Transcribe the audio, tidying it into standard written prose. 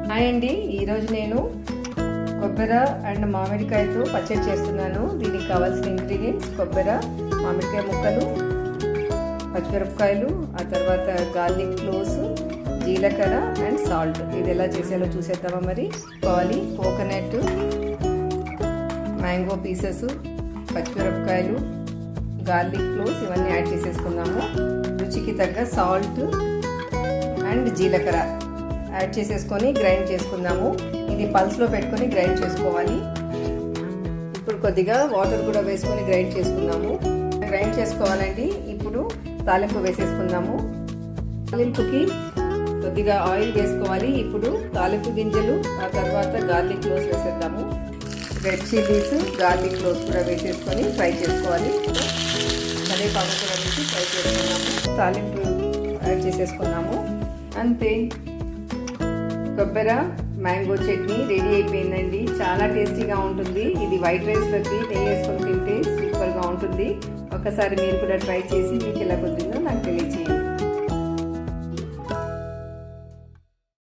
Hi అండి, ఈరోజు నేను కొబ్బరి అండ్ మామిడికాయతో పచ్చడి చేస్తున్నాను. దీనికి కావాల్సిన ఇంగ్రీడియంట్స్ కొబ్బరి, మామిడికాయ ముక్కలు, పచ్చిమిరపకాయలు, ఆ తర్వాత గార్లిక్ క్లోవ్స్, జీలకర్ర అండ్ సాల్ట్. ఇది ఎలా చేసేయాలో చూసేద్దామా మరి. కావాలి కోకోనట్, మ్యాంగో పీసెస్, పచ్చిమిరపకాయలు, గార్లిక్ క్లోవ్స్ ఇవన్నీ యాడ్ చేసేసుకుందాము. రుచికి తగ్గ సాల్ట్ అండ్ జీలకర్ర యాడ్ చేసేసుకొని గ్రైండ్ చేసుకుందాము. ఇది పల్స్లో పెట్టుకొని గ్రైండ్ చేసుకోవాలి. ఇప్పుడు కొద్దిగా వాటర్ కూడా వేసుకొని గ్రైండ్ చేసుకుందాము. గ్రైండ్ చేసుకోవాలండి. ఇప్పుడు తాలింపు వేసేసుకుందాము. తాలింపుకి కొద్దిగా ఆయిల్ వేసుకోవాలి. ఇప్పుడు తాలింపు గింజలు, ఆ తర్వాత గార్లిక్ క్లోవ్స్ వేసేద్దాము. రెడ్ చిల్లీస్, గార్లిక్ క్లోవ్స్ కూడా వేసేసుకొని ఫ్రై చేసుకోవాలి. కరివేపాకు కూడా వేసి ఫ్రై చేసుకున్నాము. తాలింపు యాడ్ చేసేసుకున్నాము. అంతే, కొబ్బరి మ్యాంగో చట్నీ రెడీ అయిపోయిందండి. చాలా టేస్టీగా ఉంటుంది. ఇది వైట్ రైస్లోకి నెయ్యి వేసుకొని తింటే సూపర్గా ఉంటుంది. ఒకసారి మీరు కూడా ట్రై చేసి మీకు ఎలా కొద్దిగా